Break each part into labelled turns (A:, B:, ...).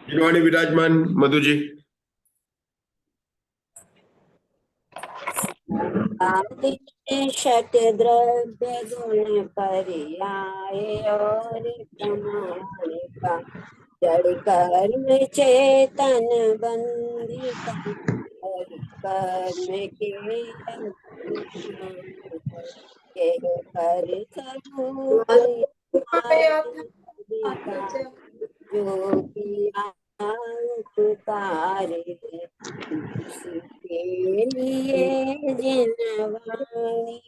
A: जिनवाणी विराजमान मधु जी।
B: षट द्रव्य गुण पर्याय और प्रमाण का जड़ कर्म चेतन बंधिता और कर्म के कर जो किया पुकारे उसके लिए जिनवाणी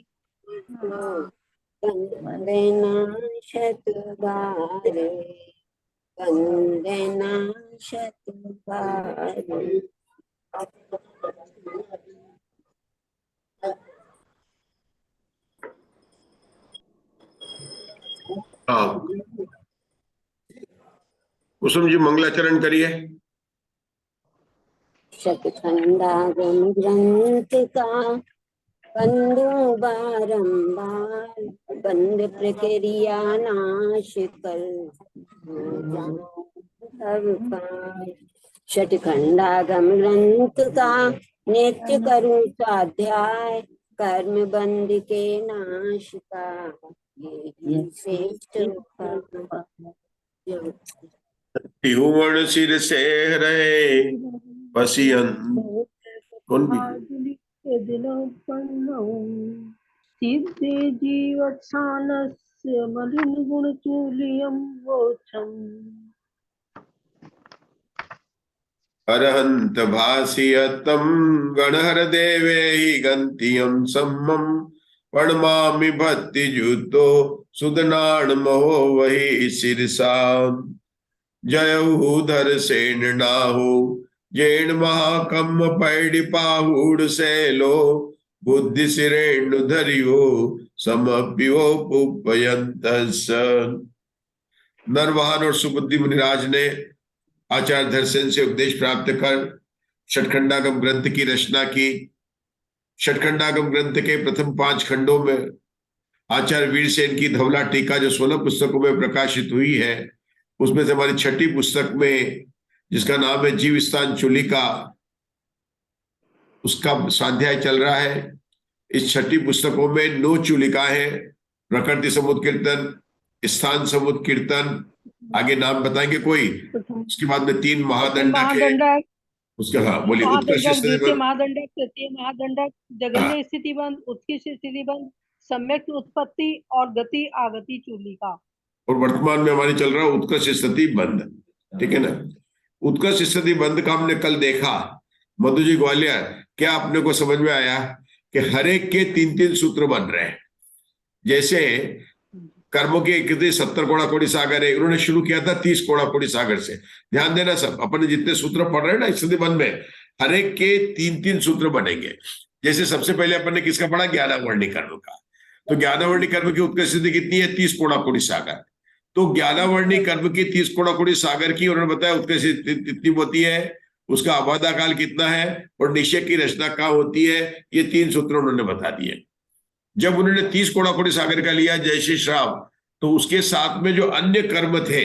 B: वंदना शतबार वंदना शतबार।
A: हाँ, कुसुम जी मंगलाचरण करिए।
B: शतखंडागम ग्रंथ का बंधु बारंबार बंद प्रक्रिया नाश कर शतखंडागम ग्रंथ का नित्य करूं स्वाध्याय कर्म बंध के नाश का ये श्रेष्ठ
A: त्रिभुवन सिर से रहे पसियन कौन भी
C: सिद्धे जीवत्सानस्य मलिन गुण चूलियम वोचम
A: अरहंत भासियतम गणहर देवे ही गंतियम सम्मम प्रणमामि भक्ति जुतो सुदनाण महो वही सिरसा जय धर सेन नाहु जैन महाकम पैडी पाहुड़ सैलो बुद्धि सिरेणु धरियो समप्यो पुपयंत। नरवाहन और सुबुद्धि मुनिराज ने आचार्य धरसेन से उपदेश प्राप्त कर षटखंडागम ग्रंथ की रचना की। षटखंडागम ग्रंथ के प्रथम 5 खंडों में आचार्य वीरसेन की धवला टीका जो 16 पुस्तकों में प्रकाशित हुई है, उसमें से हमारी 6ठी पुस्तक में जिसका नाम है जीव स्थान चूलिका, उसका स्वाध्याय चल रहा है। इस 6ठी पुस्तकों में 9 चूलिका है, प्रकृति समुद्र कीर्तन, स्थान समुद्र कीर्तन, आगे नाम बताएंगे कोई, उसके बाद में 3 महादंडक है, उसके हाँ बोलिए
C: महादंडक, तृतीय महादंडक, जगन्य स्थिति बंद, उत्कृष्ट स्थिति बंद, सम्यक उत्पत्ति और गति आगति चूलिका।
A: और वर्तमान में हमारी चल रहा है उत्कर्ष स्थिति बंद, ठीक है ना। उत्कर्ष स्थिति बंद का हमने कल देखा। मधु जी ग्वालियर, क्या आपने को समझ में आया कि हर एक के 3-3 सूत्र बन रहे हैं। जैसे कर्मों के 70 कोड़ा कोड़ी सागर है, उन्होंने शुरू किया था 30 कोड़ा कोड़ी सागर से। ध्यान देना सब, अपने जितने सूत्र पढ़ रहे हैं ना स्थिति बंद में, हर एक के 3-3 सूत्र बनेंगे। जैसे सबसे पहले अपन ने किसका पढ़ा, ज्ञानावर्णी कर्म का। तो ज्ञानावर्णी कर्म की उत्कर्ष स्थिति कितनी है, 30 कोड़ा कोड़ी सागर। तो ज्ञानावर्णी कर्म की 30 कोड़ा कोड़ी सागर की उन्होंने बताया उत्कर्ष कितनी होती है, उसका आबादा काल कितना है और निश्चय की रचना कहाँ होती है, ये 3 सूत्र उन्होंने बता दिए। जब उन्होंने 30 कोड़ा कोड़ी सागर का लिया जय श्री श्राव, तो उसके साथ में जो अन्य कर्म थे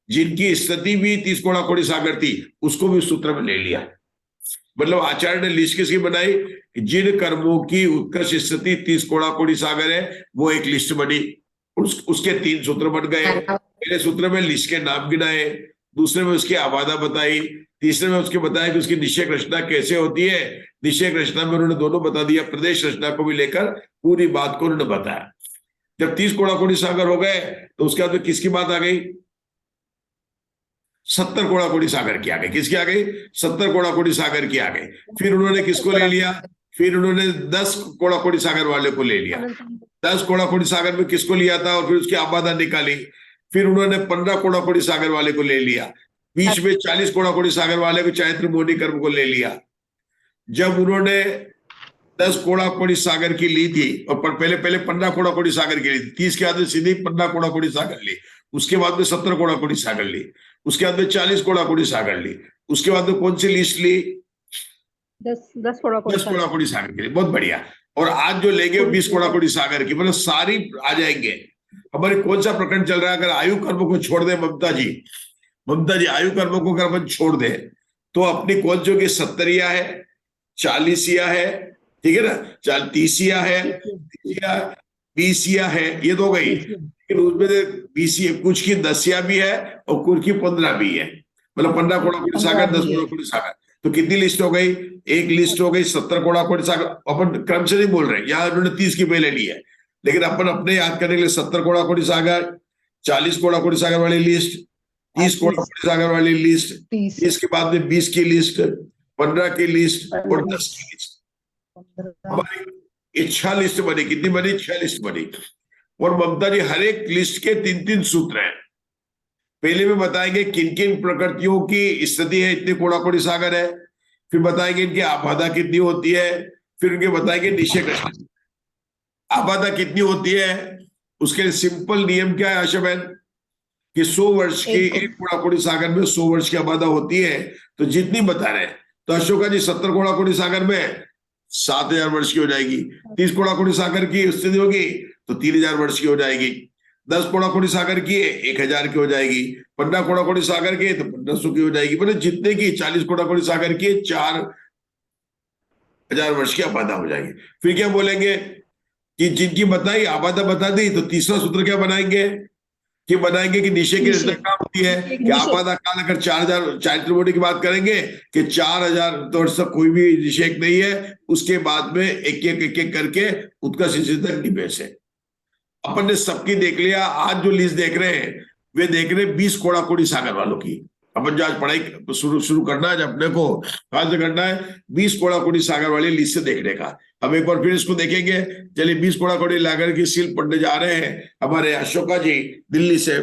A: जिनकी स्थिति भी 30 कोड़ा कोड़ी सागर थी, उसको भी सूत्र में ले लिया। मतलब आचार्य ने लिस्ट किसकी बनाई, जिन कर्मों की उत्कर्ष स्थिति 30 कोड़ा कोड़ी सागर है, वो एक लिस्ट बनी। उसके 3 सूत्र बन गए। पहले सूत्र में लिस्ट के नाम गिनाए, दूसरे में उसकी आबादा बताई, तीसरे में उसके बताया कि उसकी निश्चय रचना कैसे होती है। निश्चय रचना में उन्होंने दोनों बता दिया, प्रदेश रचना को भी लेकर पूरी बात को उन्होंने बताया। जब 30 कोड़ा कोड़ी सागर हो गए तो उसके बाद किसकी बात आ गई, 70 कोड़ा कोड़ी सागर की आ गई। किसकी आ गई, 70 कोड़ा कोड़ी सागर की आ गई। फिर उन्होंने किसको ले लिया, फिर उन्होंने 10 कोड़ा कोड़ी सागर वाले को ले लिया। 10 कोड़ा कोड़ी सागर में किसको लिया था और फिर उसकी आबादा निकाली। फिर उन्होंने 15 कोड़ा कोड़ी सागर वाले को ले लिया। बीच में 40 कोड़ा कोड़ी सागर वाले को चारित्र मोहिनी कर्म को ले लिया। जब उन्होंने 10 कोड़ा कोड़ी सागर की ली थी और पहले 15 कोड़ा कोड़ी सागर की ली थी, 30 के बाद में सीधी 15 कोड़ा कोड़ी सागर ली, उसके बाद में 17 कोड़ा कोड़ी सागर ली, उसके बाद में 40 कोड़ा कोड़ी सागर ली, उसके बाद में कौन सी लिस्ट ली,
C: 10 कोड़ा कोड़ी
A: सागर के लिए। बहुत बढ़िया। और आज जो लेंगे 20 कोड़ा कोड़ी सागर की, मतलब सारी आ जाएंगे। हमारे कौन सा प्रकरण चल रहा है? अगर आयु कर्म को छोड़ दे ममता जी आयु कर्म को अगर अपन छोड़ दे तो अपनी कौन सी होगी? 70 है, 40 है, ठीक है ना, 30 है, 20 है, ये तो हो गई। लेकिन उसमें से 20 कुछ की 10 भी है और कुछ की 15 भी है, मतलब 15 कोड़ा कोड़ी सागर, 10 कोड़ा कोड़ी सागर। तो कितनी लिस्ट हो गई? एक लिस्ट हो गई 70 कोड़ा कोड़ी सागर। अपन क्रम से नहीं बोल रहे, यहाँ उन्होंने 30 की पहले ली है, लेकिन अपन अपने याद करने के लिए 70 कोड़ा कोड़ी सागर, 40 कोड़ा कोड़ी सागर वाली लिस्ट, 30 कोड़ा कोड़ी सागर वाली लिस्ट, 30 के बाद में 20 की लिस्ट, 15 की लिस्ट और 10 की लिस्ट। हमारी इच्छा लिस्ट बनी, कितनी बनी? 6 लिस्ट बनी। और ममता जी हर एक लिस्ट के 3-3 सूत्र हैं। पहले में बताएंगे किन किन प्रकृतियों की स्थिति है, इतने कोड़ा कोड़ी सागर है, फिर बताएंगे इनकी आबादा कितनी होती है, फिर उनके बताएंगे निश्चय कष्ट। आबादा कितनी होती है उसके लिए सिंपल नियम क्या है आशा बहन? कि 100 वर्ष की एक कोड़ा कोड़ी सागर में 100 वर्ष की आबादा होती है। तो जितनी बता रहे हैं, तो अशोका जी 70 कोड़ा कोड़ी सागर में 7000 वर्ष की हो जाएगी, 30 कोड़ा कोड़ी सागर की स्थिति होगी तो 3000 वर्ष की हो जाएगी, 10 कोड़ा कोड़ी सागर की 1000 की हो जाएगी, 15 कोड़ा कोड़ी सागर की तो 1500 की हो जाएगी, मतलब जितने की 40 कोड़ा कोड़ी सागर की 4000 वर्ष की आबादा हो जाएगी। फिर क्या बोलेंगे कि जिनकी बताई आबादा बता दी, तो तीसरा सूत्र क्या बनाएंगे कि निश्चय की रचना कहाँ होती है? कि आबादा काल अगर 4000 चारित्र की बात करेंगे कि 4000 वर्ष तक कोई भी निषेक नहीं है, उसके बाद में एक एक करके उत्कर्ष तक निवेश है। अपन ने सबकी देख लिया। आज जो लिस्ट देख रहे हैं वे देख रहे हैं 20 कोड़ा कोड़ी सागर वालों की। अपन जो आज पढ़ाई शुरू करना है, अपने को आज से करना है 20 कोड़ा कोड़ी सागर वाली लिस्ट से देखने का। हम एक बार फिर इसको देखेंगे। चलिए 20 कोड़ा कोड़ी सागर की सील पढ़ने जा रहे हैं हमारे अशोका जी दिल्ली से।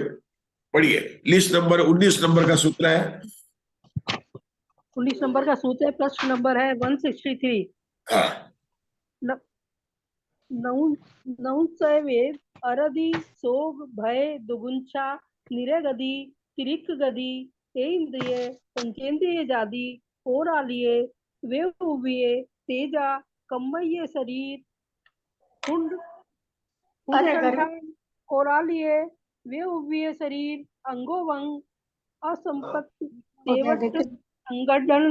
A: पढ़िए, लिस्ट नंबर 19 नंबर का सूत्र है।
C: 19 नंबर का सूत्र है, प्रश्न नंबर है 163।
A: हाँ,
C: नौंसवेद अरधि सोग भय दुगुंचा निरगदी तिरिक गदी इंद्रिय पंचेंद्रिय जादी ओरालिये वे उविये तेजा कम्मये शरीर कुंड ओरालिये वे उविये शरीर अंगोवंग असंपत्ति देवट संगठन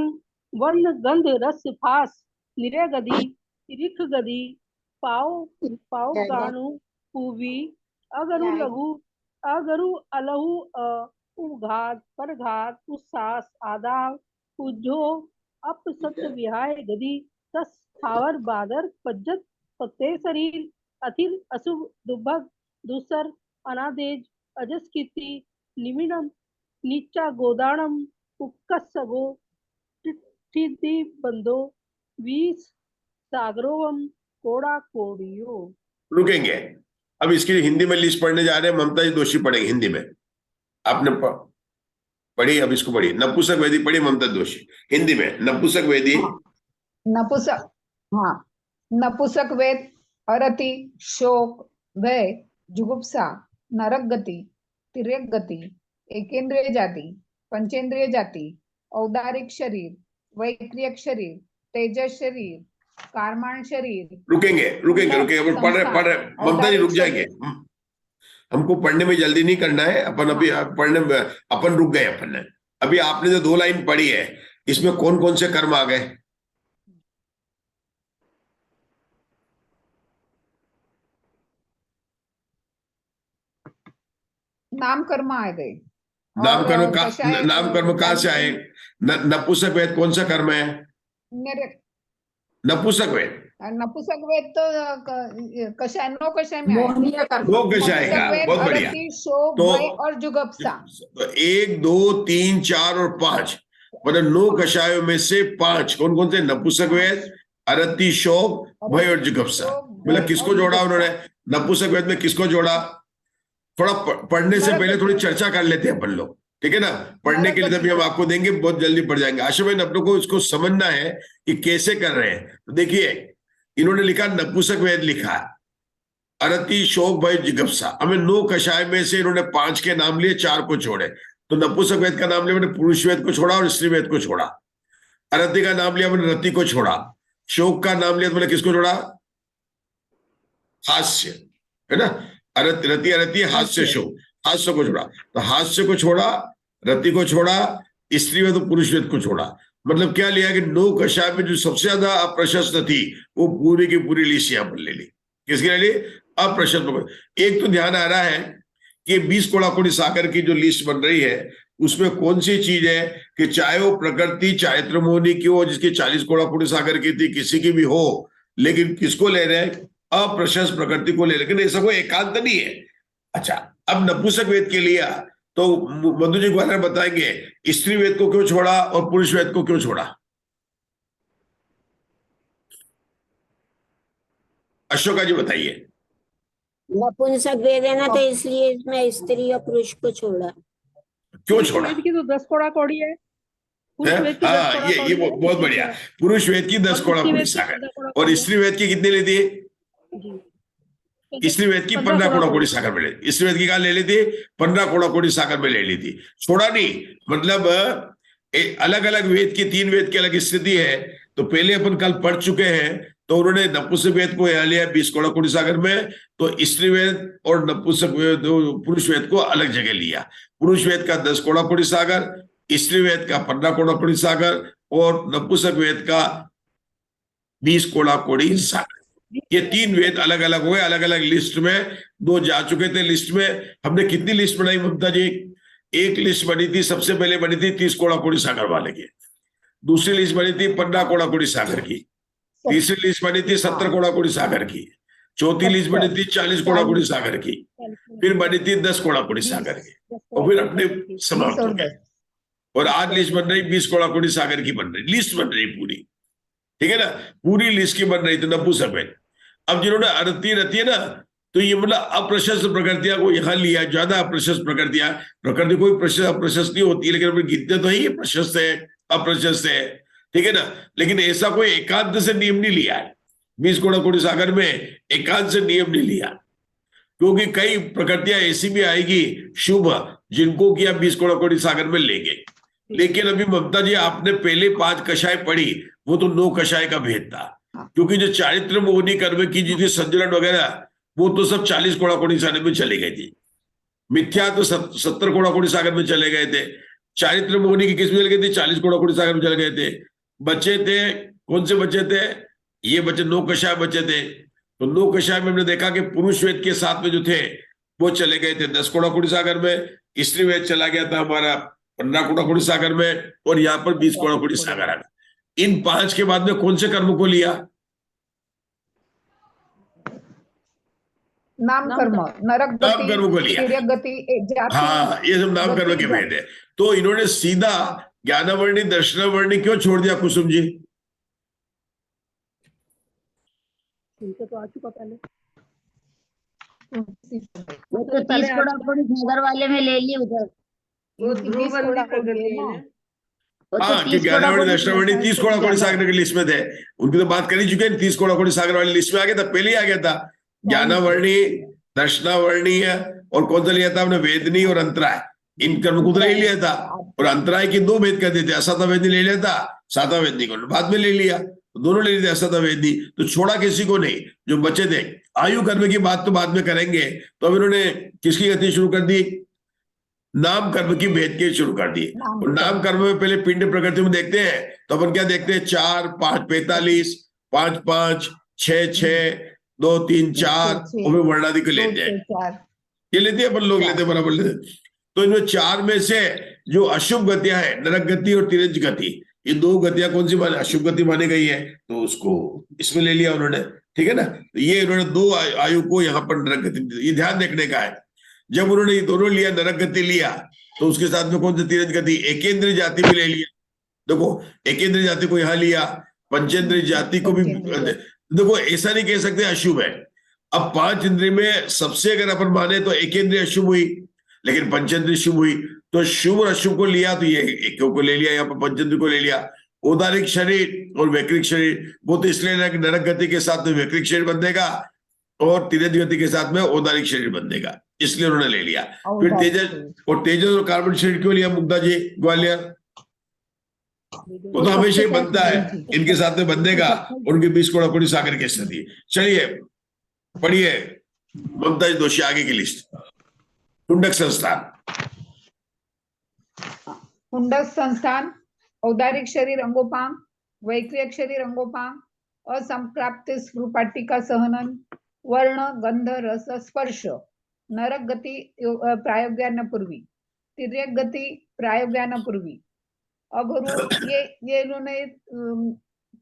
C: वर्ण गंध रस फास निरगदी तिरिक गदी पाव गाणु पूवी अगरु लघु अगरु अलहु उघात परघात उसास आदाव उज्जो अपसत विहाय गदी तस स्थावर बादर पज्जत पत्ते शरीर अथिल अशुभ दुर्भग दूसर अनादेज अजस्कीति निमिनम नीचा गोदानम उक्कसगो टिद्धि बंदो वीस सागरोवम कोड़ा कोड़ियो।
A: रुकेंगे। अब इसके लिए हिंदी में लिस्ट पढ़ने जा रहे हैं। ममता जी दोषी पढ़ेंगे हिंदी में। आपने पढ़ी, अब इसको पढ़ी। नपुंसक वेदी पढ़ी ममता दोषी हिंदी में। नपुंसक वेदी
D: नपुंसक वेद अरति शोक भय जुगुप्सा नरक गति तिर्यक गति एकेंद्रिय जाति पंचेंद्रिय जाति औदारिक शरीर वैक्रियक शरीर तेजस शरीर कार्माण शरीर।
A: रुकेंगे अब पढ़ रहे ममता जी, रुक जाएंगे। हमको पढ़ने में जल्दी नहीं करना है। अपन अभी पढ़ने में अपन रुक गए। अपन ने अभी आपने जो 2 लाइन पढ़ी है, इसमें कौन कौन से कर्म आ गए?
D: नाम कर्म आ गए।
A: नाम कर्म कहां से आए? नपुंसक वेद कौन सा कर्म है? नपुंसक वेद
D: तो कषाय नो कषाय में
A: नो कषाय का। बहुत बढ़िया।
D: शोक भय और जुगुप्सा।
A: तो 1 2 3 4 और 5, मतलब 9 कषायों में से 5 कौन कौन से? नपुंसक वेद, अरति, शोक, भय और जुगुप्सा। मतलब किसको जोड़ा उन्होंने? नपुंसक वेद में किसको जोड़ा? थोड़ा पढ़ने से पहले थोड़ी चर्चा कर लेते हैं अपन लोग, ठीक है ना? पढ़ने के लिए तभी हम आपको देंगे, बहुत जल्दी पढ़ जाएंगे। आशा बहन अपनों को इसको समझना है कि कैसे कर रहे हैं। तो देखिए, इन्होंने लिखा नपुंसक वेद लिखा, अरति, शोक, भय, जिगुप्सा। हमें 9 कषाय में से इन्होंने 5 के नाम लिए, 4 को छोड़े। तो नपुंसक वेद का नाम लिया मैंने, पुरुष वेद को छोड़ा और स्त्री वेद को छोड़ा। अरति का नाम लिया मैंने, रति को छोड़ा। शोक का नाम लिया तो मैंने किसको जोड़ा? हास्य, है ना, रति अरति हास्य शो, हास्य को छोड़ा, तो हास्य को छोड़ा, रति को छोड़ा, स्त्री वेद तो पुरुष वेद को छोड़ा। मतलब क्या लिया कि 9 कषाय में जो सबसे ज्यादा अप्रशस्त थी वो पूरी की पूरी लिस्ट यहाँ पर ले ली। किसकी ले ली? अप्रशस्त। एक तो ध्यान आ रहा है कि 20 कोड़ाकोड़ी सागर की जो लिस्ट बन रही है उसमें कौन सी चीज है कि चाहे वो प्रकृति चारित्रमोहनी की हो जिसकी 40 कोड़ाकोड़ी सागर की थी, किसी की भी हो, लेकिन किसको ले रहे हैं? अप्रशस्त प्रकृति को ले रहे, लेकिन ऐसा कोई एकांत नहीं है। अच्छा, अब नपुंसक वेद के लिया तो मधु जी ग्वालियर बताएंगे स्त्री वेद को क्यों छोड़ा और पुरुष वेद को क्यों छोड़ा। अशोका जी बताइए।
B: नपुंसक वेद है ना, तो इसलिए इसमें स्त्री और पुरुष को छोड़ा।
A: क्यों छोड़ा?
C: वेद की तो 10 कोड़ाकोड़ी है। पुरुष वेद की 10
A: हाँ,
C: कोड़ाकोड़ी
A: ये
C: है।
A: बहुत बढ़िया। पुरुष वेद की 10 कोड़ाकोड़ी सागर और स्त्री वेद की कितनी लेती है? स्त्री वेद की 15 कोड़ाकोड़ी सागर में ले, स्त्री वेद की कहा ले ली थी? 15 कोड़ाकोड़ी सागर में ले ली थी, छोड़ा नहीं। मतलब अलग अलग वेद की, 3 वेद की अलग स्थिति है। तो पहले अपन कल पढ़ चुके हैं, तो उन्होंने नपुंसक वेद को यहाँ लिया 20 कोड़ाकोड़ी सागर में, तो स्त्री वेद और नपुंसक वेद, पुरुष वेद को अलग जगह लिया। पुरुष वेद का 10 कोड़ाकोड़ी सागर, स्त्री वेद का 15 कोड़ाकोड़ी सागर और नपुंसक वेद का 20 कोड़ाकोड़ी सागर। ये 3 वेद अलग अलग हुए, अलग अलग लिस्ट में 2 जा चुके थे। लिस्ट में हमने कितनी लिस्ट बनाई ममता जी? एक लिस्ट बनी थी, सबसे पहले बनी थी 30 कोड़ाकोड़ी सागर वाले की, दूसरी लिस्ट बनी थी 15 कोड़ाकोड़ी सागर की, तीसरी लिस्ट बनी थी 70 कोड़ाकोड़ी सागर की, चौथी लिस्ट बनी थी 40 कोड़ाकोड़ी सागर की, फिर बनी थी 10 कोड़ाकोड़ी सागर की, और फिर अपने समाप्त हो गए। और आज लिस्ट बन रही 20 कोड़ाकोड़ी सागर की बन रही, लिस्ट बन रही पूरी, ठीक है ना, पूरी लिस्ट की बन रही थी नपुंसक वेद। अब जिन्होंने अरति रति है ना, तो ये मतलब अप्रशस्त प्रकृतियां को यहां लिया, ज्यादा अप्रशस्त प्रकृतियां। प्रकृति कोई प्रशस्त अप्रशस्त नहीं होती, लेकिन अपने गिनते तो ही प्रशस्त है अप्रशस्त है, ठीक है ना। लेकिन ऐसा कोई एकांत से नियम नहीं लिया है 20 कोड़ाकोड़ी सागर में, एकांत से नियम नहीं लिया, क्योंकि कई प्रकृतियां ऐसी भी आएगी शुभ जिनको कि आप 20 कोड़ाकोड़ी सागर में लेंगे। लेकिन अभी ममता जी आपने पहले 5 कषाय पढ़ी, वो तो 9 कषाय का भेद था, क्योंकि जो चारित्र मोहनी कर्म की जी थी संजलन वगैरह, वो तो सब 40 कोड़ाकोड़ी सागर में चले गए थी। मिथ्या तो 70 कोड़ाकोड़ी सागर में चले गए थे। चारित्र मोहनी की किस में चले गए थे? 40 कोड़ाकोड़ी सागर में चले गए थे। बचे थे कौन से बचे थे? ये बचे 9 कषाय बचे थे। तो 9 कषाय में हमने देखा कि पुरुष वेद के साथ में जो थे वो चले गए थे 10 कोड़ाकोड़ी सागर में, स्त्री वेद चला गया था हमारा 15 कोड़ाकोड़ी सागर में, और यहाँ पर 20 कोड़ाकोड़ी सागर आ गया। इन 5 के बाद में कौन से कर्म को लिया?
D: नाम कर्म, नरक
A: नाम कर्म को
D: गति,
A: लिया।
D: तिर्यक गति, जाति,
A: हाँ, ये सब नाम कर्म के भेद है। तो इन्होंने सीधा ज्ञानावर्णी दर्शनावर्णी क्यों छोड़ दिया कुसुम जी?
C: तो आ चुका पहले।
B: वो तो 30 कोड़ाकोड़ी सागर वाले में ले ली उधर।
C: वो ध्रुवबंदी प्रकृति है ना।
A: हाँ, कि ज्ञानावर्णी दर्शनावर्णी 30 कोड़ाकोड़ी सागर की लिस्ट में थे, उनकी तो बात कर ही चुके हैं। 30 कोड़ाकोड़ी सागर वाली लिस्ट में आ गया था, पहले ही आ गया था। ज्ञानावर्णी, दर्शनावर्णीय और कौन सा लिया था हमने? वेदनी और अंतराय, इन कर्म को तो ले लिया था। और अंतराय की 2 भेद कर देते, असाता वेदनी ले लिया था, साता वेदनी को बाद में ले लिया, तो दोनों ले लिए थे असाता वेदनी। तो छोड़ा किसी को नहीं, जो बचे थे। आयु कर्म की बात तो बाद में करेंगे। तो अब इन्होंने किसकी गति शुरू कर दी? नाम कर्म की भेद के शुरू कर दी। और नाम कर्म में पहले पिंड प्रकृति में देखते हैं, तो अपन क्या देखते हैं? 4 5 45, 5 5 6 6 2 3 4, और फिर वर्णादि को लेते हैं, ये लेते हैं अपन लोग, लेते बराबर लेते। तो इनमें 4 में से जो अशुभ गतियां हैं, नरक गति और तिरंज गति, ये 2 गतियां कौन सी मानी? अशुभ गति मानी गई है, तो उसको इसमें ले लिया उन्होंने, ठीक है ना। तो ये इन्होंने 2 आयु को यहाँ पर नरक गति, ये ध्यान देखने का है। जब उन्होंने ये दोनों लिया, नरक गति लिया, तो उसके साथ में कौन सी? तिरंज गति, एकेंद्रीय जाति भी ले लिया। देखो, एकेंद्रीय जाति को यहाँ लिया, पंचेंद्रीय जाति को भी। देखो, ऐसा नहीं कह सकते अशुभ है। अब 5 इंद्रिय में सबसे अगर अपन माने तो एकेंद्रीय अशुभ हुई, लेकिन पंचेंद्रीय शुभ हुई। तो शुभ और अशुभ को लिया, तो ये एक को ले लिया, यहाँ पर पंचेंद्रीय को ले लिया। औदारिक शरीर और वैकृतिक शरीर, वो तो इसलिए ना कि नरक गति के साथ में वैकृतिक शरीर बंधेगा और तिरंज गति के साथ में औदारिक शरीर बंधेगा, इसलिए उन्होंने ले लिया। फिर तेजस और कार्बन शरीर क्यों लिया मुग्धा जी ग्वालियर? वो तो हमेशा ही बनता है, इनके साथ में बंधेगा, उनके 20 कोड़ाकोड़ी सागर की स्थिति। चलिए पढ़िए ममताज दोषी, आगे की लिस्ट। हुंडक संस्थान,
D: हुंडक संस्थान, औदारिक शरीर अंगोपांग, वैक्रियक शरीर अंगोपांग, असंप्राप्त स्फुरपाटिका सहनन, वर्ण गंध रस स्पर्श, नरक गती प्रायोग्यानापूर्वी, तिर्यक गती प्रायोग्यानापूर्वी, अगुरु, ये इन्होंने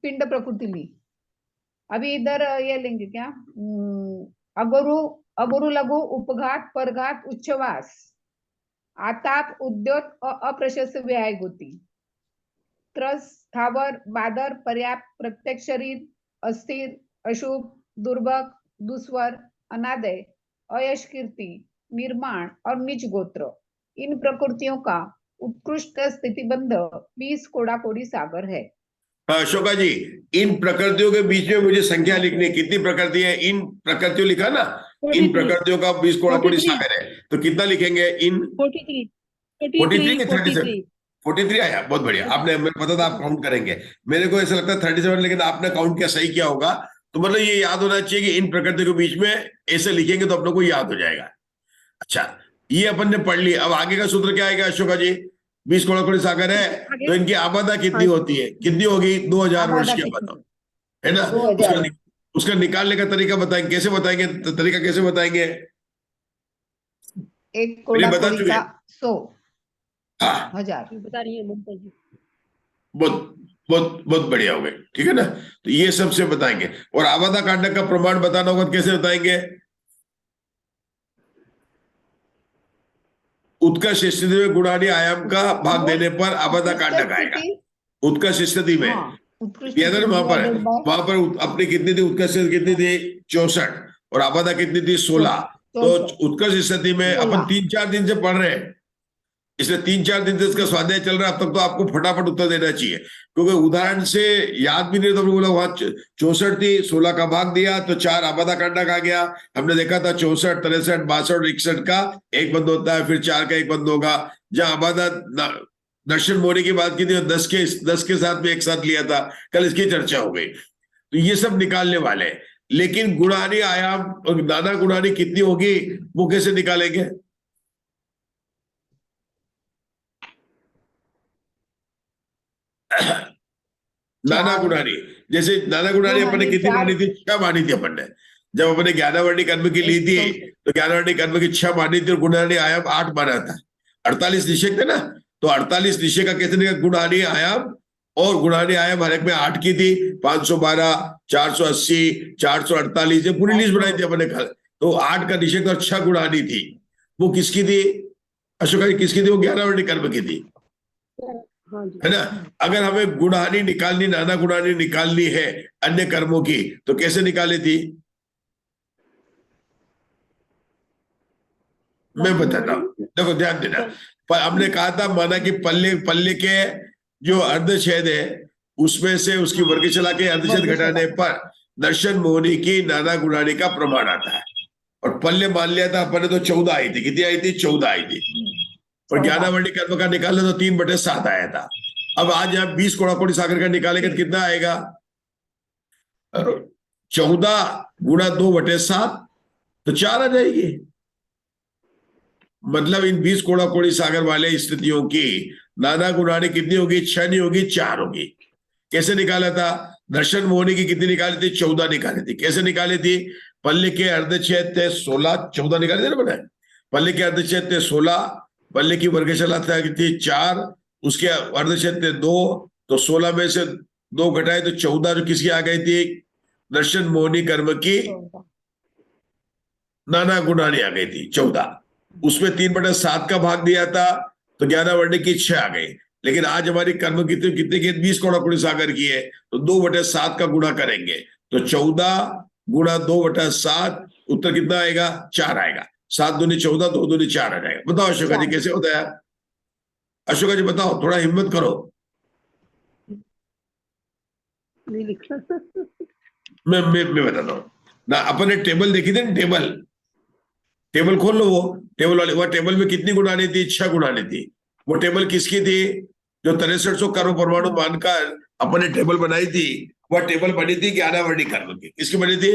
D: पिंड प्रकृति ली। अभी इधर ये लेंगे क्या, अगुरु, अगुरु लघु उपघात परघात उच्चवास, आताप उद्योत अप्रशस्त व्यायगुति, त्रस स्थावर बादर पर्याप्त प्रत्यक्ष शरीर अस्थिर अशुभ दुर्भग दुस्वर अनादय अयश कीर्ति निर्माण और नीच गोत्र, इन प्रकृतियों का उत्कृष्ट स्थितिबंध 20 कोड़ाकोड़ी सागर है।
A: हाँ अशोका जी, इन प्रकृतियों के बीच में मुझे संख्या लिखनी है, कितनी प्रकृति है? इन प्रकृतियों लिखा ना, इन प्रकृतियों का 20 कोड़ाकोड़ी सागर है, तो कितना लिखेंगे? इन 43 के 37, 43 आया, बहुत बढ़िया। आपने, मेरे पता था आप काउंट करेंगे, मेरे को ऐसा लगता है 37, लेकिन आपने काउंट किया, सही किया होगा। तो मतलब ये याद होना चाहिए कि इन प्रकृति के बीच में ऐसे लिखेंगे तो अपने को याद हो जाएगा। अच्छा, ये अपन ने पढ़ लिया। अब आगे का सूत्र क्या आएगा अशोका जी? 20 कोड़ाकोड़ी सागर है, तो इनकी आबादा कितनी होती है? कितनी होगी? 2000 वर्ष की आबादा, है ना? उसका निकालने का तरीका बताएंगे, कैसे बताएंगे? तरीका कैसे बताएंगे?
D: एक कोड़ाकोड़ी का 100
A: हाँ,
D: 1000
C: बता रही है ममता जी।
A: बहुत बहुत बहुत बढ़िया हो गए, ठीक है ना? तो ये सबसे बताएंगे। और आबादा कांडक का प्रमाण बताना होगा, कैसे बताएंगे? उत्कर्ष स्थिति में गुणादि आयाम का भाग देने पर आबादा कांडक आएगा। उत्कर्ष स्थिति में वहां पर अपनी कितनी थी? उत्कर्ष कितनी थी? 64, और आबादा कितनी थी? 16। तो उत्कर्ष स्थिति में अपन 3-4 दिन से पढ़ रहे हैं, इसलिए 3-4 दिन से इसका स्वाध्याय चल रहा है। अब तक तो आपको फटाफट उत्तर देना चाहिए, क्योंकि उदाहरण से याद भी नहीं। तो हमने बोला वहां 64 थी, 16 का भाग दिया तो 4 आबादा कांडक आ गया। हमने देखा था 64, 63, 62, 61 का एक बंद होता है, फिर 4 का एक बंद होगा। जहां आबादा दर्शन मोनी की बात की थी, 10 के साथ में एक साथ लिया था, कल इसकी चर्चा हो गई। तो ये सब निकालने वाले हैं, लेकिन गुणानी आयाम और नाना गुणानी कितनी होगी वो कैसे निकालेंगे? नाना गुणानी, जैसे नाना गुणानी अपन ने कितनी मानी थी? 6 मानी थी अपन ने। जब अपने ज्ञानावर्णी कर्म की ली थी तो ज्ञानावर्णी कर्म की 6 मानी थी और गुणानी आयाम 8 माना था। 48 निषेध थे ना, तो 48 निषेध का कैसे निकला? गुणानी आयाम और गुणानी आयाम हर एक में 8 की थी। 512, 480, 448, ये पूरी लिस्ट बनाई थी अपने कल। तो 8 का निषेध और 6 गुणानी थी। वो किसकी थी अशोका जी? किसकी थी? वो ज्ञानावर्णी कर्म की थी, है ना? अगर हमें गुणानी निकालनी, नाना गुणानी निकालनी है अन्य कर्मों की, तो कैसे निकाली थी? मैं बताता हूं, देखो ध्यान देना। पर हमने कहा था, माना कि पल्ले के जो अर्धछेद है उसमें से उसकी वर्ग चला के अर्धछेद घटाने पर दर्शन मोहनी की नाना गुणानी का प्रमाण आता है। और पल्ले मान लिया था अपन ने, तो 14 आई थी। कितनी आई थी? 14 आई थी। और ज्ञानावर्णी कर्म का निकाला तो 3/7 आया था। अब आज यहाँ 20 कोड़ाकोड़ी सागर का निकालेंगे तो कितना आएगा? 14 गुणा 2/7, तो 4 आ जाएगी। मतलब इन 20 कोड़ाकोड़ी सागर वाले स्थितियों की नाना गुणानी कितनी होगी? 6 नहीं होगी, 4 होगी। कैसे निकाला था? दर्शन मोहनी की कितनी निकाली थी? 14 निकाली थी। कैसे निकाली थी? पल्ले के अर्धछेद थे 16, 14 निकाले थे ना मैंने। पल्ले के अर्धछेद थे 16, पल्ले की वर्गशाला थी 4, उसके अर्धछेद थे 2, तो 16 में से 2 घटाए तो 14 जो किसकी आ गई थी? दर्शन मोहनी कर्म की नाना गुणानी आ गई थी 14। उसमें 3/7 का भाग दिया था तो ज्ञानावर्णी की 6 आ गई। लेकिन आज हमारी कर्म कितने की? 20 कोड़ाकोड़ी सागर की है, तो 2/7 का गुणा करेंगे तो 14 गुणा 2/7, उत्तर कितना आएगा? 4 आएगा। 7 दूनी 14, 2 दूनी 4 आ जाएगा। बताओ अशोका जी कैसे होता है? अशोका जी बताओ, थोड़ा हिम्मत करो।
C: नहीं लिखा।
A: मैं बताता हूँ ना। अपन ने टेबल देखी थी ना, टेबल खोल लो। वो टेबल वाले, वो टेबल में कितनी गुणानी थी? 6 गुणानी थी। वो टेबल किसकी थी? जो 6300 कर्म परमाणु मानकर अपन ने टेबल बनाई थी, वह टेबल बनी थी ज्ञानावर्णी कर्म की। किसकी बनी थी?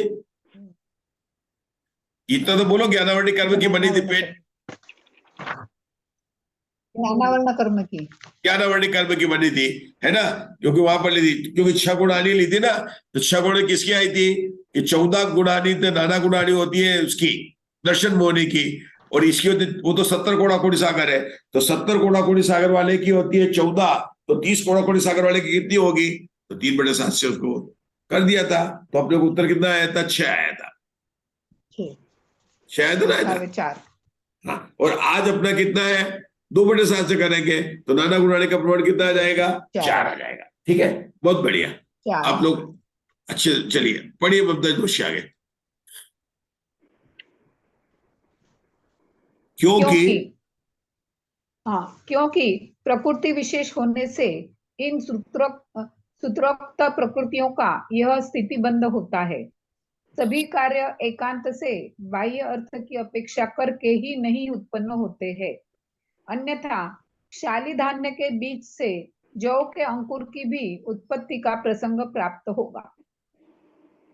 A: इतना तो बोलो, ज्ञानावरणी कर्म की बनी थी पेट,
D: ज्ञानावर्ण कर्म की।
A: ज्ञानावरणी कर्म की बनी थी, है ना, क्योंकि वहां पर ली थी, क्योंकि 6 गुणानी ली थी ना, तो 6 गुण किसकी आई थी कि 14 गुणानी तो नाना गुणानी होती है उसकी, दर्शन मोहनी की, और इसकी होती, वो तो 70 कोणाकोटि सागर है, तो 70 कोणाकोटि सागर वाले की होती है 14, तो 30 कोणाकोटि सागर वाले की कितनी होगी, तो 3/7 से उसको कर दिया था, तो अपने को उत्तर कितना आया था, 6 आया था, 6 आया था ना, आया था।
D: 4।
A: हाँ, और आज अपना कितना है, 2/7 से करेंगे तो नाना गुणाने का प्रमाण कितना आ जाएगा, 4 आ जाएगा। ठीक है, बहुत बढ़िया,
D: 4।
A: आप लोग अच्छे, चलिए पढ़िए ममता जोशी आगे।
D: क्योंकि प्रकृति विशेष होने से इन सूत्रोक्त प्रकृतियों का यह स्थिति बंद होता है। सभी कार्य एकांत से बाह्य अर्थ की अपेक्षा करके ही नहीं उत्पन्न होते हैं, अन्यथा शाली धान्य के बीज से जौ के अंकुर की भी उत्पत्ति का प्रसंग प्राप्त होगा,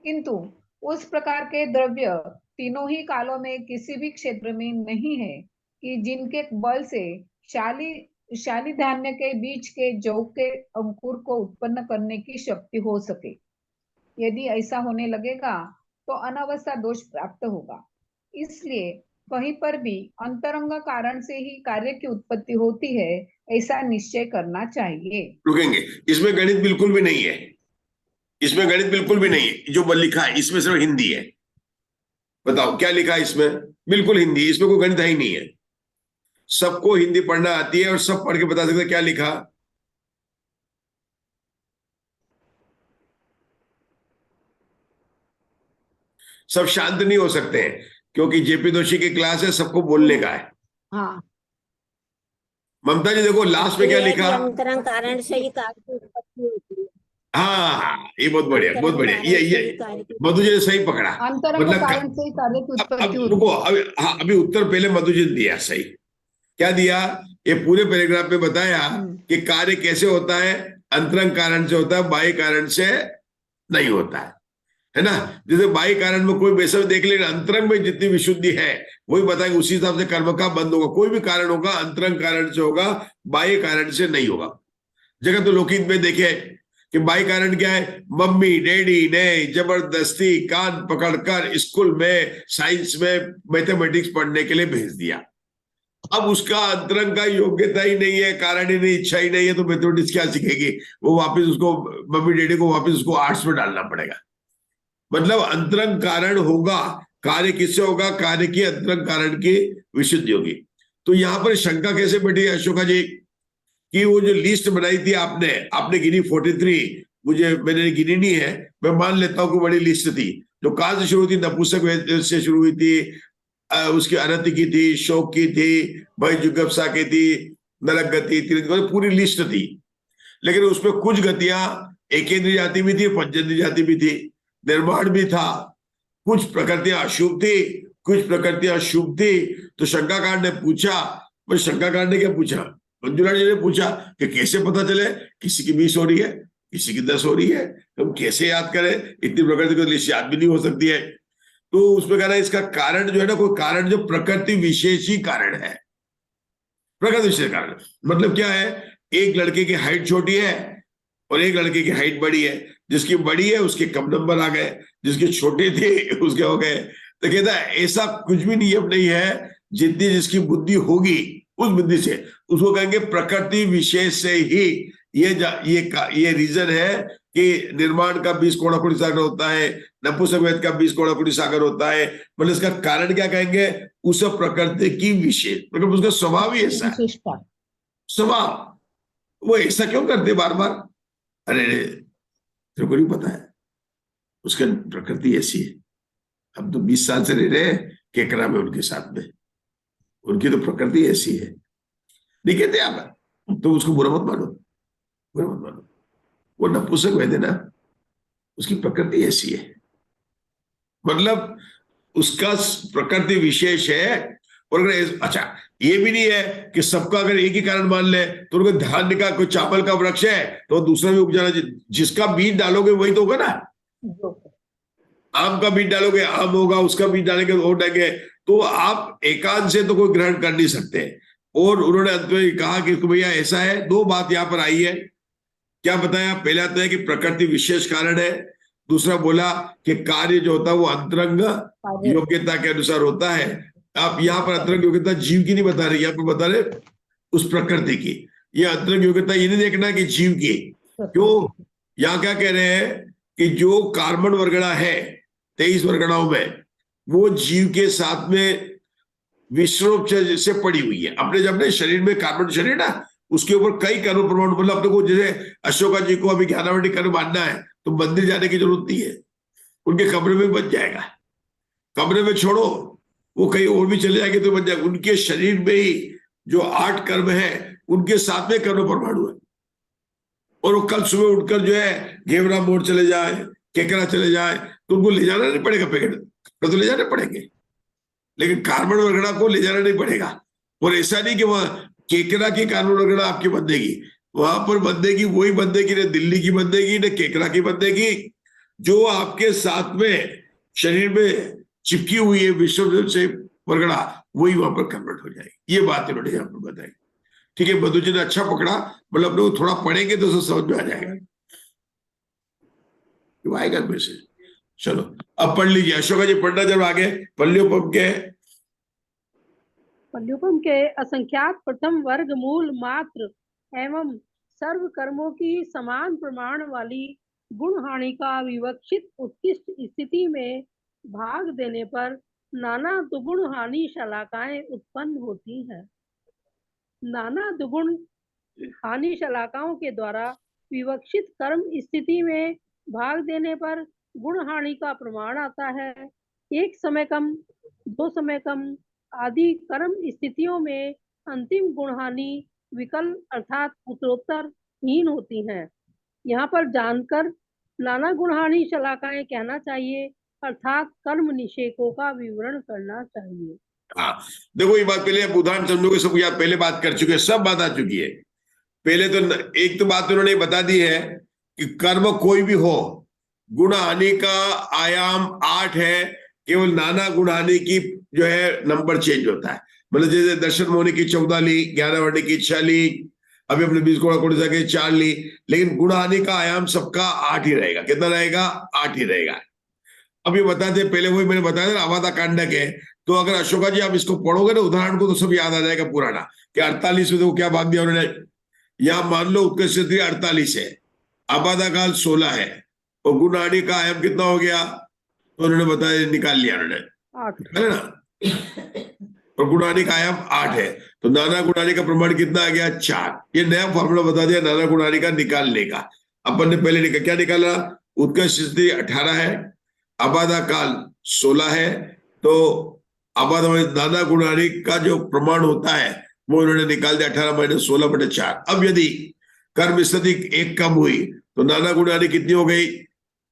D: किंतु उस प्रकार के द्रव्य तीनों ही कालों में किसी भी क्षेत्र में नहीं है कि जिनके बल से शाली धान्य के बीज के जौ के अंकुर को उत्पन्न करने की शक्ति हो सके। यदि ऐसा होने लगेगा तो अनवस्था दोष प्राप्त होगा। इसलिए कहीं पर भी अंतरंग कारण से ही कार्य की उत्पत्ति होती है, ऐसा निश्चय करना चाहिए।
A: रुकेंगे, इसमें गणित बिल्कुल भी नहीं है, इसमें गणित बिल्कुल भी नहीं है, जो लिखा है इसमें सिर्फ हिंदी है। बताओ क्या लिखा है इसमें, बिल्कुल हिंदी, इसमें कोई गणित ही नहीं है। सबको हिंदी पढ़ना आती है और सब पढ़ के बता सकते क्या लिखा। सब शांत नहीं हो सकते हैं, क्योंकि जेपी दोषी की क्लास है, सबको बोलने का है।
B: हाँ,
A: ममता जी देखो लास्ट में क्या लिखा,
B: अंतरंग कारण से ही कार्य की उत्पत्ति होती है।
A: हाँ, ये बहुत बढ़िया, बहुत बढ़िया, ये मधु जी ने सही पकड़ा,
D: अंतरंग
A: मतलब
D: कारण से ही कार्य की उत्पत्ति होती
A: रुको, अभी उत्तर पहले मधु जी ने दिया सही। क्या दिया, ये पूरे पैराग्राफ में बताया कि कार्य कैसे होता है, अंतरंग कारण से होता है, बाह्य कारण से नहीं होता है ना। जैसे बाह्य कारण में कोई वैसा देख लेना, अंतरंग में जितनी विशुद्धि है वही बताएंगे, उसी हिसाब से कर्म का बंद होगा। कोई भी कारण होगा अंतरंग कारण से होगा, बाह्य कारण से नहीं होगा। जगत तो लोकहित में देखे कि बाह्य कारण क्या है, मम्मी डैडी ने जबरदस्ती कान पकड़कर स्कूल में साइंस में मैथमेटिक्स पढ़ने के लिए भेज दिया। अब उसका अंतरंग का योग्यता ही नहीं है, कारण ही नहीं, इच्छा ही नहीं है, तो मैथमेटिक्स क्या सीखेगी वो, वापस उसको मम्मी डैडी को वापस उसको आर्ट्स में डालना पड़ेगा। मतलब अंतरंग कारण होगा, कार्य किससे होगा, कार्य की अंतरंग कारण की विशुद्धि होगी। तो यहां पर शंका कैसे बैठी है अशोका जी, कि वो जो लिस्ट बनाई थी आपने गिनी 43, मैंने गिनी नहीं है, मैं मान लेता हूं कि बड़ी लिस्ट थी। जो कहां से शुरू हुई थी, नपुंसक से शुरू हुई थी, उसकी अनति की थी, शोक की थी, भय जुगुप्सा की थी, नरक गति, पूरी लिस्ट थी। लेकिन उसमें कुछ गतियां एकेंद्रीय जाति भी थी, पंचेंद्रीय जाति भी थी, निर्माण भी था, कुछ प्रकृतियां अशुभ थी, कुछ प्रकृतियां शुभ थी। तो शंकाकार ने पूछा, शंकाकार ने क्या पूछा, मंजुला जी ने पूछा कि कैसे पता चले किसी की 20 हो रही है, किसी की 10 हो रही है, हम कैसे याद करें, इतनी प्रकृति को लिस्ट याद भी नहीं हो सकती है। तो उसमें कहना है इसका कारण जो है ना, कोई कारण जो प्रकृति विशेषी कारण है, प्रकृति विशेष कारण। मतलब क्या है, एक लड़के की हाइट छोटी है और एक लड़के की हाइट बड़ी है, जिसकी बड़ी है उसके कम नंबर आ गए, जिसके छोटे थे उसके हो गए। तो कहता है ऐसा कुछ भी नियम नहीं है, जितनी जिसकी बुद्धि होगी उस बुद्धि से उसको कहेंगे प्रकृति विशेष से ही ये रीजन है कि निर्माण का 20 कोणाकोटि सागर होता है, नपुंसक वेद का 20 कोणाकोटि सागर होता है। मतलब इसका कारण क्या कहेंगे, उस प्रकृति की विशेष, मतलब उसका स्वभाव ही ऐसा है, स्वभाव वो ऐसा क्यों करते बार बार। अरे तेरे को नहीं पता है, उसकी प्रकृति ऐसी है। हम तो 20 साल से रह रहे हैं केकरा में उनके साथ में, उनकी तो प्रकृति ऐसी है, नहीं कहते आप, तो उसको बुरा मत मानो, बुरा मत मानो। वो नपुंसक वेद है ना, उसकी प्रकृति ऐसी है, मतलब उसका प्रकृति विशेष है। और अगर अच्छा ये भी नहीं है कि सबका अगर एक ही कारण मान ले, तो उनको धान्य का कोई चावल का वृक्ष है तो दूसरा भी उपजाना, जिसका बीज डालोगे वही तो होगा ना। आम का बीज डालोगे आम होगा, उसका बीज डालेंगे वो डालेंगे, तो आप एकांत से तो कोई ग्रहण कर नहीं सकते। और उन्होंने अंत में कहा कि भैया ऐसा है, दो बात यहाँ पर आई है। क्या बताया? पहला तो है कि प्रकृति विशेष कारण है, दूसरा बोला कि कार्य जो होता है वो अंतरंग योग्यता के अनुसार होता है। आप यहाँ पर अंतरंग योग्यता जीव की नहीं बता रहे, यहाँ पर बता रहे उस प्रकृति की। ये अंतरंग योग्यता ये नहीं देखना कि जीव की। क्यों? यहाँ क्या कह रहे हैं कि जो कार्बन वर्गणा है 23 वर्गणाओं में, वो जीव के साथ में विश्व से पड़ी हुई है। अपने जब अपने शरीर में कार्बन शरीर ना, उसके ऊपर कई कर्म परमाणु, मतलब अपने को जैसे अशोका जी को अभी ज्ञानावटी कर्म मानना है तो मंदिर जाने की जरूरत नहीं है, उनके कमरे में बच जाएगा। कमरे में छोड़ो, वो कहीं और भी चले जाएंगे तो बच जाएगा। उनके शरीर में ही जो 8 कर्म है उनके साथ में कर्म परमाणु है। और वो कल सुबह उठकर जो है घेवरा मोड़ चले जाए, केकरा चले जाए, तो उनको ले जाना नहीं पड़ेगा, पैकेट तो ले जाने पड़ेंगे, लेकिन कार्बन वर्गणा को ले जाना नहीं पड़ेगा। और ऐसा नहीं कि वह केकरा की कार्बन वर्गणा आपकी बंदेगी, वहां पर बंदेगी वही बंदेगी, न दिल्ली की बंदेगी न केकरा की बंदेगी, जो आपके साथ में शरीर में चिपकी हुई है विश्व से वर्गणा, वही वहां पर कन्वर्ट हो जाएगी। ये बात इन्होंने यहाँ पर बताई। ठीक है, मधु जी ने अच्छा पकड़ा, मतलब लोग थोड़ा पढ़ेंगे तो समझ में आ जाएगा, आएगा मैसेज। चलो अब पढ़ लीजिए, अशोका जी पढ़ना जब आगे।
C: पल्युपम के असंख्यात प्रथम वर्ग मूल मात्र एवं सर्व कर्मों की समान प्रमाण वाली गुण हानि का विवक्षित उत्कृष्ट स्थिति में भाग देने पर नाना दुगुण हानि शलाकाएं उत्पन्न होती हैं। नाना दुगुण हानि शलाकाओं के द्वारा विवक्षित कर्म स्थिति में भाग देने पर गुण हानि का प्रमाण आता है। एक समय कम, दो समय कम आदि कर्म स्थितियों में अंतिम गुण हानि विकल अर्थात उत्तरोत्तर हीन होती हैं। यहाँ पर जानकर नाना गुण हानि शलाकाएं कहना चाहिए, अर्थात कर्म निषेकों का विवरण करना चाहिए।
A: हाँ देखो, ये बात पहले आप उदाहरण समझोगे, सब याद पहले बात कर चुके हैं, सब बात आ चुकी है। पहले तो एक तो बात उन्होंने बता दी है कि कर्म कोई भी हो, गुण हानि का आयाम 8 है, केवल नाना गुण हानि की जो है नंबर चेंज होता है। मतलब जैसे दर्शन मोहनी की 14 ली, ज्ञानावटी की 6 ली, अभी अपने 20 कोड़ा के 4 ली, लेकिन गुण हानि का आयाम सबका 8 ही रहेगा। कितना रहेगा? 8 ही रहेगा। अब ये बताते पहले वही मैंने बताया था अवादा कांडक है, तो अगर अशोका जी आप इसको पढ़ोगे ना उदाहरण को, तो सब याद आ जाएगा पुराना कि 48 में तो क्या भाग दिया उन्होंने। यहां मान लो उत्कृष्ट 48 है, आबादा काल 16 है, और गुण हानि का आयाम कितना हो गया तो उन्होंने बताया, निकाल लिया उन्होंने,
C: 8
A: है ना। और गुण हानि का आयाम 8 है, तो नाना गुण हानि का प्रमाण कितना आ गया? 4। ये नया फॉर्मूला बता दिया नाना गुण हानि का निकालने का। अपन ने पहले क्या निकाला? उत्कृष्ट स्थिति 18 है, आबादा काल 16 है, तो आबादा में नाना गुण हानि का जो प्रमाण होता है वो उन्होंने निकाल दिया 18 - 16/4। अब यदि कर्म स्थिति 1 कम हुई तो नाना गुण हानि कितनी हो गई?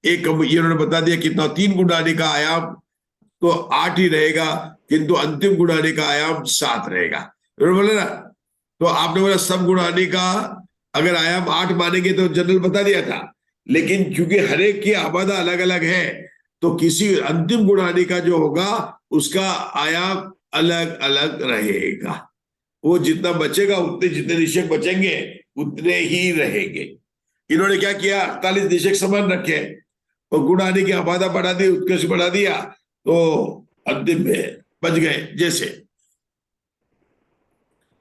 A: 1 कम, ये उन्होंने बता दिया कितना। 3 गुण हानि का आयाम तो 8 ही रहेगा, किंतु अंतिम गुण हानि का आयाम 7 रहेगा। उन्होंने बोला ना, तो आपने बोला सब गुण हानि का अगर आयाम 8 मानेंगे तो जनरल बता दिया था, लेकिन क्योंकि हर एक की आबादा अलग अलग है, तो किसी अंतिम गुण हानि का जो होगा उसका आयाम अलग अलग रहेगा। वो जितना बचेगा उतने, जितने निषेक बचेंगे उतने ही रहेंगे। इन्होंने क्या किया? 48 निषेक समान रखे और गुण हानि की आबादा बढ़ा दी, उत्कृष्ट बढ़ा दिया, तो अंतिम में बच गए। जैसे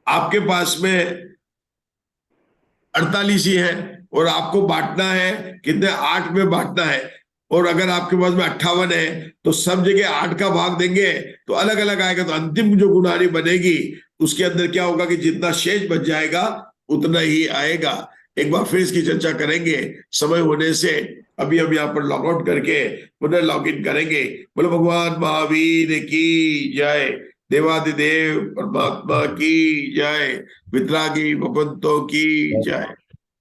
A: आपके पास में 48 ही है और आपको बांटना है कितने? 8 में बांटना है, और अगर आपके पास में 58 है तो सब जगह 8 का भाग देंगे तो अलग अलग आएगा। तो अंतिम जो गुण हानि बनेगी उसके अंदर क्या होगा कि जितना शेष बच जाएगा उतना ही आएगा। एक बार फिर इसकी चर्चा करेंगे समय होने से। अभी हम यहाँ पर लॉग आउट करके पुनः लॉग इन करेंगे। बोलो भगवान महावीर की जय, देवादिदेव परमात्मा की जय, वितरागी भगवंतों की जय।